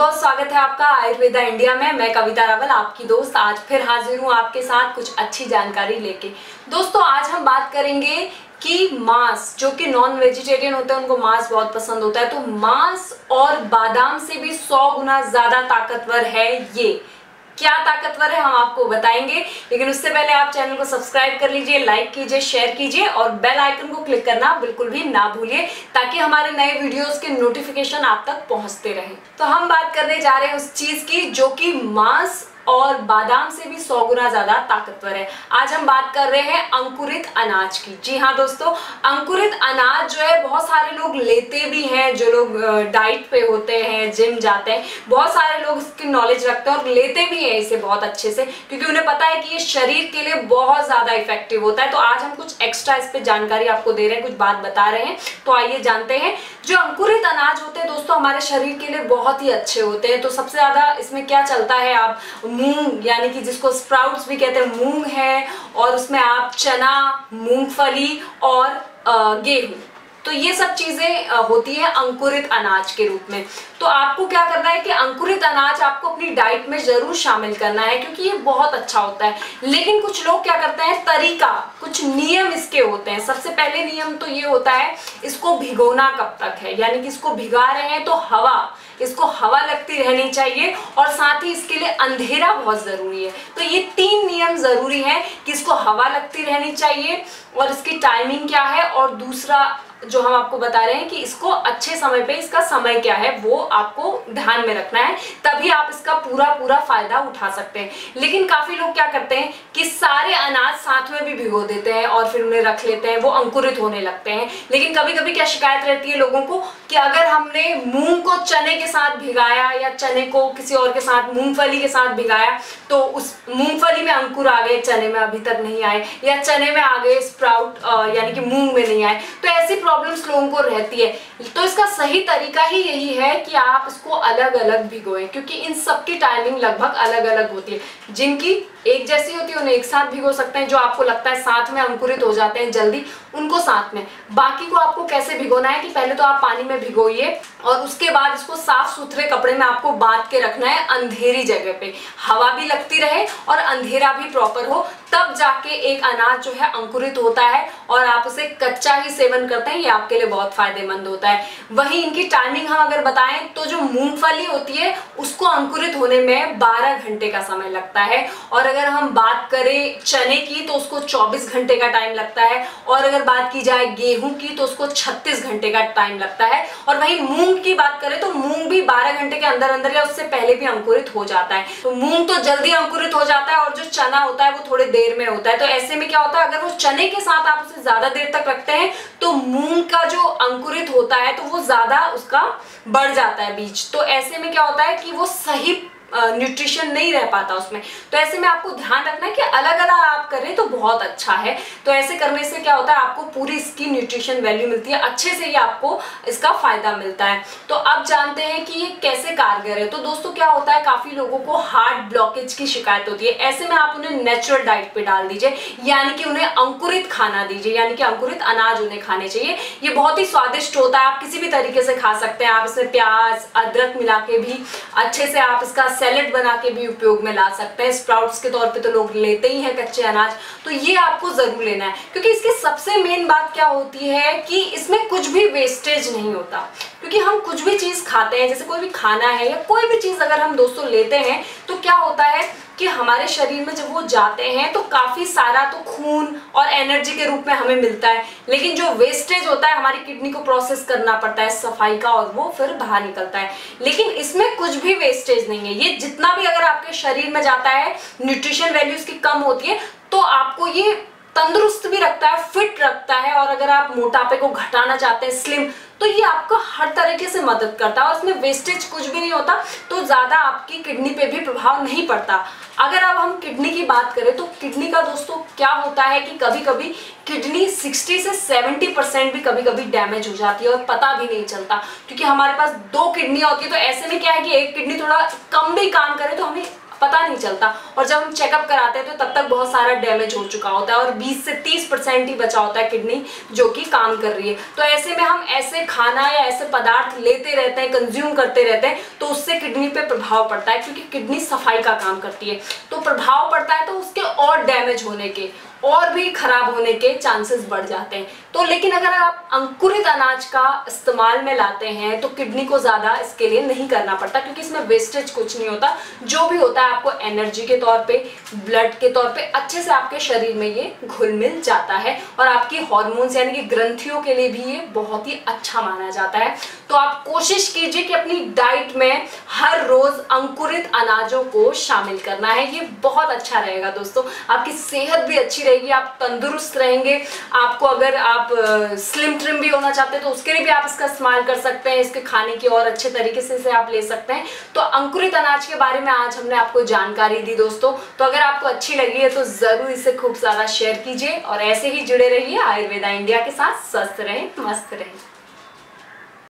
बहुत स्वागत है आपका आयुर्वेदा इंडिया में। मैं कविता रावल आपकी दोस्त आज फिर हाजिर हूँ आपके साथ कुछ अच्छी जानकारी लेके। दोस्तों आज हम बात करेंगे कि मांस, जो कि नॉन वेजिटेरियन होते हैं उनको मांस बहुत पसंद होता है, तो मांस और बादाम से भी 100 गुना ज्यादा ताकतवर है। ये क्या ताकतवर है हम आपको बताएंगे, लेकिन उससे पहले आप चैनल को सब्सक्राइब कर लीजिए, लाइक कीजिए, शेयर कीजिए और बेल आइकन को क्लिक करना बिल्कुल भी ना भूलिए ताकि हमारे नए वीडियोस के नोटिफिकेशन आप तक पहुंचते रहे। तो हम बात करने जा रहे हैं उस चीज की जो कि मांस और बादाम से भी 100 गुना ज्यादा ताकतवर है। आज हम बात कर रहे हैं अंकुरित अनाज की। जी हाँ दोस्तों, अंकुरित अनाज जो है बहुत सारे लोग लेते भी हैं, जो लोग डाइट पे होते हैं, जिम जाते हैं, बहुत सारे लोग इसकी नॉलेज रखते हैं और लेते भी हैं इसे बहुत अच्छे से, क्योंकि उन्हें पता है कि ये शरीर के लिए बहुत ज्यादा इफेक्टिव होता है। तो आज हम कुछ एक्स्ट्रा इस पे जानकारी आपको दे रहे हैं, कुछ बात बता रहे हैं। तो आइए जानते हैं। जो अंकुरित अनाज होते हैं दोस्तों हमारे शरीर के लिए बहुत ही अच्छे होते हैं। तो सबसे ज्यादा इसमें क्या चलता है, आप मूंग यानी कि जिसको स्प्राउट्स भी कहते हैं, मूंग है, और उसमें आप चना, मूंगफली और गेहूं, तो ये सब चीजें होती है अंकुरित अनाज के रूप में। तो आपको क्या करना है कि अंकुरित अनाज आपको अपनी डाइट में जरूर शामिल करना है, क्योंकि ये बहुत अच्छा होता है। लेकिन कुछ लोग क्या करते हैं, तरीका, कुछ नियम इसके होते हैं। सबसे पहले नियम तो ये होता है, इसको भिगोना कब तक है, यानी कि इसको भिगा रहे हैं तो इसको हवा लगती रहनी चाहिए और साथ ही इसके लिए अंधेरा बहुत जरूरी है। तो ये 3 नियम जरूरी है कि इसको हवा लगती रहनी चाहिए और इसकी टाइमिंग क्या है, और दूसरा जो हम आपको बता रहे हैं कि इसको अच्छे समय पे, इसका समय क्या है वो आपको ध्यान में रखना है, तभी आप इसका पूरा फायदा उठा सकते हैं। लेकिन काफी लोग क्या करते हैं कि सारे अनाज साथ में भी भिगो देते हैं और फिर उन्हें रख लेते हैं, वो अंकुरित होने लगते हैं। लेकिन कभी कभी क्या शिकायत रहती है लोगों को कि अगर हमने मूंग को चने के साथ भिगाया या चने को किसी और के साथ, मूंगफली के साथ भिगाया, तो उस मूंगफली में अंकुर आ गए, चने में अभी तक नहीं आए, या चने में आ गए स्प्राउट यानी कि मूंग में नहीं आए, तो ऐसी प्रॉब्लम्स लोगों को रहती है। तो इसका सही तरीका ही यही है कि आप इसको अलग अलग भिगोएं, क्योंकि इन सबकी टाइमिंग लगभग अलग अलग होती है। जिनकी एक जैसी होती है उन्हें एक साथ भिगो सकते हैं, जो आपको लगता है साथ में अंकुरित हो जाते हैं जल्दी, उनको साथ में। बाकी को आपको कैसे भिगोना है कि पहले तो आप पानी में भिगोइए और उसके बाद इसको साफ सुथरे कपड़े में आपको बांध के रखना है, अंधेरी जगह पे, हवा भी लगती रहे और अंधेरा भी प्रॉपर हो, तब जाके एक अनाज जो है अंकुरित होता है और आप उसे कच्चा ही सेवन करते हैं। ये आपके लिए बहुत फायदेमंद होता है। वहीं इनकी टाइमिंग हम अगर बताएं तो जो मूंगफली होती है उसको अंकुरित होने में 12 घंटे का समय लगता है, और अगर हम बात करें चने की तो उसको 24 घंटे का टाइम लगता है, और अगर बात की जाए गेहूं की तो उसको 36 घंटे का टाइम लगता है। और वहीं मूंग की बात करें तो मूंग भी 12 घंटे के अंदर अंदर या उससे पहले भी अंकुरित हो जाता है। तो मूंग तो जल्दी अंकुरित हो जाता है और जो चना होता है वो थोड़े देर में होता है। तो ऐसे में क्या होता है, अगर वो चने के साथ आप उसे ज्यादा देर तक रखते हैं तो मूंग का जो अंकुरित होता है तो वो ज्यादा उसका बढ़ जाता है बीज। तो ऐसे में क्या होता है कि वो सही न्यूट्रिशन नहीं रह पाता उसमें। तो ऐसे में आपको ध्यान रखना है कि अलग अलग आप करें तो बहुत अच्छा है। तो ऐसे करने से क्या होता है, आपको पूरी इसकी न्यूट्रिशन वैल्यू मिलती है, अच्छे से ही आपको इसका फायदा मिलता है। तो अब जानते हैं कि ये कैसे कारगर है। तो दोस्तों क्या होता है, काफी लोगों को हार्ट ब्लॉकेज की शिकायत होती है। ऐसे में आप उन्हें नेचुरल डाइट पे डाल दीजिए, यानी कि उन्हें अंकुरित खाना दीजिए, यानी कि अंकुरित अनाज उन्हें खाने चाहिए। ये बहुत ही स्वादिष्ट होता है, आप किसी भी तरीके से खा सकते हैं। आप इसमें प्याज, अदरक मिला के भी अच्छे से आप इसका सैलेड बना के भी उपयोग में ला सकते हैं। स्प्राउट्स के तौर पे तो लोग लेते ही हैं कच्चे अनाज, तो ये आपको जरूर लेना है, क्योंकि इसकी सबसे मेन बात क्या होती है कि इसमें कुछ भी वेस्टेज नहीं होता। क्योंकि हम कुछ भी चीज खाते हैं, जैसे कोई भी खाना है या कोई भी चीज अगर हम दोस्तों लेते हैं तो क्या होता है कि हमारे शरीर में जब वो जाते हैं तो काफी सारा तो खून और एनर्जी के रूप में हमें मिलता है, लेकिन जो वेस्टेज होता है हमारी किडनी को प्रोसेस करना पड़ता है सफाई का, और वो फिर बाहर निकलता है। लेकिन इसमें कुछ भी वेस्टेज नहीं है। ये जितना भी अगर आपके शरीर में जाता है, न्यूट्रिशन वैल्यू इसकी कम होती है, तो आपको ये तंदुरुस्त भी रखता है, फिट रखता है, और अगर आप मोटापे को घटाना चाहते हैं, स्लिम, तो ये आपको हर तरीके से मदद करता है और इसमें वेस्टेज कुछ भी नहीं होता, तो ज्यादा आपकी किडनी पे भी प्रभाव नहीं पड़ता। अगर अब हम किडनी की बात करें तो किडनी का दोस्तों क्या होता है कि कभी कभी किडनी 60 से 70% भी कभी कभी डैमेज हो जाती है और पता भी नहीं चलता, क्योंकि हमारे पास 2 किडनी होती है। तो ऐसे में क्या है कि एक किडनी थोड़ा कम भी काम करे तो हमें पता नहीं चलता, और जब हम चेकअप कराते हैं तो तब तक बहुत सारा डैमेज हो चुका होता है और 20 से 30% ही बचा होता है किडनी जो कि काम कर रही है। तो ऐसे में हम ऐसे खाना या ऐसे पदार्थ लेते रहते हैं, कंज्यूम करते रहते हैं, तो उससे किडनी पे प्रभाव पड़ता है, क्योंकि किडनी सफाई का काम करती है। तो प्रभाव पड़ता है तो उसके और डैमेज होने के और भी खराब होने के चांसेस बढ़ जाते हैं। तो लेकिन अगर आप अंकुरित अनाज का इस्तेमाल में लाते हैं तो किडनी को ज्यादा इसके लिए नहीं करना पड़ता, क्योंकि इसमें वेस्टेज कुछ नहीं होता। जो भी होता है आपको एनर्जी के तौर पे, ब्लड के तौर पे अच्छे से आपके शरीर में ये घुल मिल जाता है, और आपकी हार्मोन्स यानी कि ग्रंथियों के लिए भी ये बहुत ही अच्छा माना जाता है। तो आप कोशिश कीजिए कि अपनी डाइट में हर रोज अंकुरित अनाजों को शामिल करना है। ये बहुत अच्छा रहेगा दोस्तों, आपकी सेहत भी अच्छी रहेगी, आप तंदुरुस्त रहेंगे। आपको अगर आप स्लिम ट्रिम भी होना चाहते हैं तो उसके लिए भी आप इसका इस्तेमाल कर सकते हैं, इसके खाने की और अच्छे तरीके से इसे आप ले सकते हैं। तो अंकुरित अनाज के बारे में आज हमने आपको जानकारी दी दोस्तों। तो अगर आपको अच्छी लगी है तो जरूर इसे खूब ज्यादा शेयर कीजिए, और ऐसे ही जुड़े रहिए आयुर्वेदा इंडिया के साथ। स्वस्थ रहें, मस्त रहें।